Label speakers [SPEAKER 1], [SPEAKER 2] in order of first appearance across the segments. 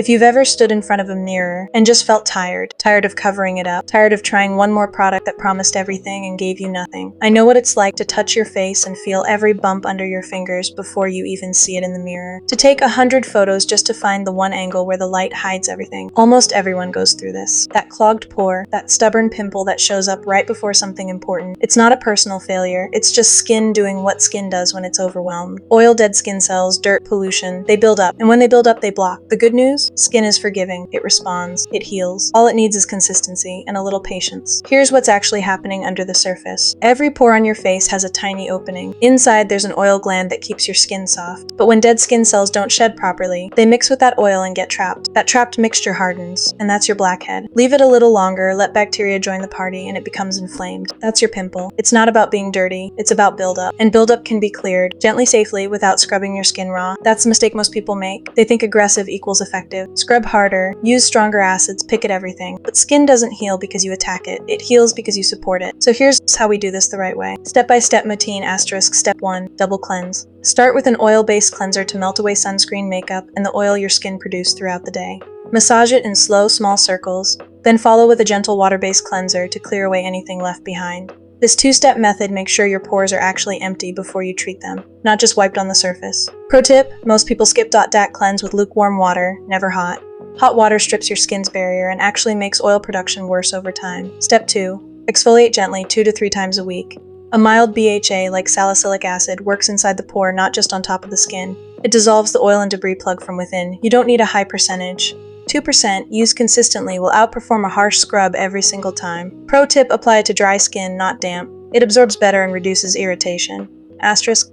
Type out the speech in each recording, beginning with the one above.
[SPEAKER 1] If you've ever stood in front of a mirror and just felt tired of covering it up, tired of trying one more product that promised everything and gave you nothing, I know what it's like to touch your face and feel every bump under your fingers before you even see it in the mirror. To take 100 photos just to find the one angle where the light hides everything. Almost everyone goes through this. That clogged pore, that stubborn pimple that shows up right before something important. It's not a personal failure, it's just skin doing what skin does when it's overwhelmed. Oil, dead skin cells, dirt, pollution, they build up, and when they build up, they block. The good news? Skin is forgiving, it responds, it heals. All it needs is consistency and a little patience. Here's what's actually happening under the surface. Every pore on your face has a tiny opening. Inside, there's an oil gland that keeps your skin soft. But when dead skin cells don't shed properly, they mix with that oil and get trapped. That trapped mixture hardens, and that's your blackhead. Leave it a little longer, let bacteria join the party, and it becomes inflamed. That's your pimple. It's not about being dirty, it's about buildup. And buildup can be cleared, gently, safely, without scrubbing your skin raw. That's the mistake most people make. They think aggressive equals effective. Scrub harder, use stronger acids, pick at everything. But skin doesn't heal because you attack it. It heals because you support it. So here's how we do this the right way. Step-by-step routine *. Step 1. Double cleanse. Start with an oil-based cleanser to melt away sunscreen, makeup, and the oil your skin produced throughout the day. Massage it in slow, small circles, then follow with a gentle water-based cleanser to clear away anything left behind. This two-step method makes sure your pores are actually empty before you treat them, not just wiped on the surface. Pro tip, most people skip .dat cleanse with lukewarm water, never hot. Hot water strips your skin's barrier and actually makes oil production worse over time. Step 2. Exfoliate gently 2 to 3 times a week. A mild BHA, like salicylic acid, works inside the pore, not just on top of the skin. It dissolves the oil and debris plug from within. You don't need a high percentage. 2% used consistently will outperform a harsh scrub every single time. Pro tip, apply it to dry skin, not damp. It absorbs better and reduces irritation.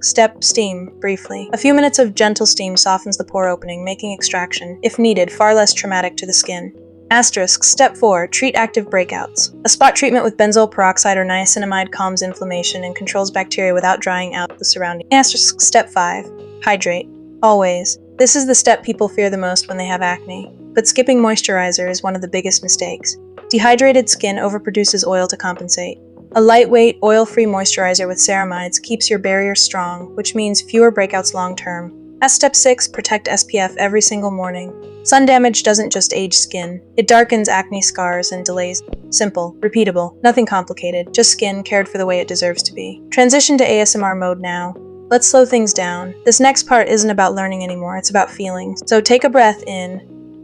[SPEAKER 1] Step, steam, briefly. A few minutes of gentle steam softens the pore opening, making extraction, if needed, far less traumatic to the skin. Step 4, treat active breakouts. A spot treatment with benzoyl peroxide or niacinamide calms inflammation and controls bacteria without drying out the surrounding. Step 5, hydrate. Always. This is the step people fear the most when they have acne. But skipping moisturizer is one of the biggest mistakes. Dehydrated skin overproduces oil to compensate. A lightweight, oil-free moisturizer with ceramides keeps your barrier strong, which means fewer breakouts long-term. Step 6, protect SPF every single morning. Sun damage doesn't just age skin. It darkens acne scars and delays. Simple, repeatable, nothing complicated, just skin cared for the way it deserves to be. Transition to ASMR mode now. Let's slow things down. This next part isn't about learning anymore, it's about feeling. So take a breath in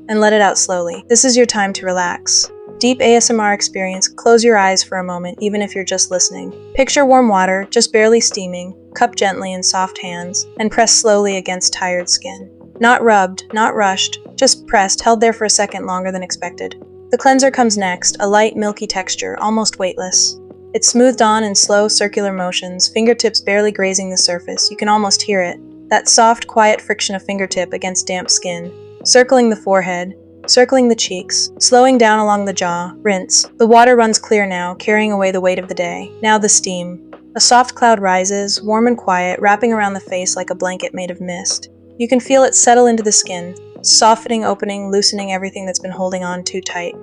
[SPEAKER 1] and let it out slowly. This is your time to relax. Deep ASMR experience, close your eyes for a moment, even if you're just listening. Picture warm water, just barely steaming, cup gently in soft hands, and press slowly against tired skin. Not rubbed, not rushed, just pressed, held there for a second longer than expected. The cleanser comes next, a light, milky texture, almost weightless. It's smoothed on in slow, circular motions, fingertips barely grazing the surface. You can almost hear it. That soft, quiet friction of fingertip against damp skin. Circling the forehead, circling the cheeks, slowing down along the jaw, rinse. The water runs clear now, carrying away the weight of the day. Now the steam. A soft cloud rises, warm and quiet, wrapping around the face like a blanket made of mist. You can feel it settle into the skin, softening, opening, loosening everything that's been holding on too tight.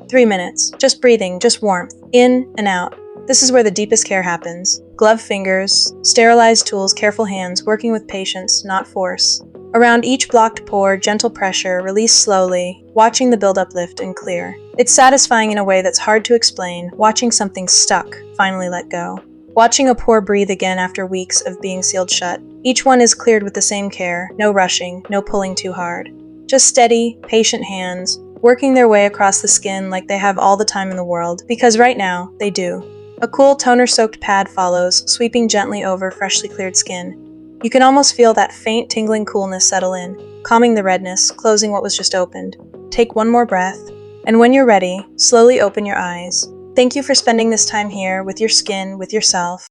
[SPEAKER 1] 3 minutes. Just breathing, just warmth. In and out. This is where the deepest care happens. Gloved fingers, sterilized tools, careful hands, working with patience, not force. Around each blocked pore, gentle pressure, release slowly, watching the buildup lift and clear. It's satisfying in a way that's hard to explain, watching something stuck finally let go. Watching a pore breathe again after weeks of being sealed shut. Each one is cleared with the same care, no rushing, no pulling too hard. Just steady, patient hands, working their way across the skin like they have all the time in the world, because right now, they do. A cool toner-soaked pad follows, sweeping gently over freshly cleared skin. You can almost feel that faint, tingling coolness settle in, calming the redness, closing what was just opened. Take one more breath, and when you're ready, slowly open your eyes. Thank you for spending this time here with your skin, with yourself.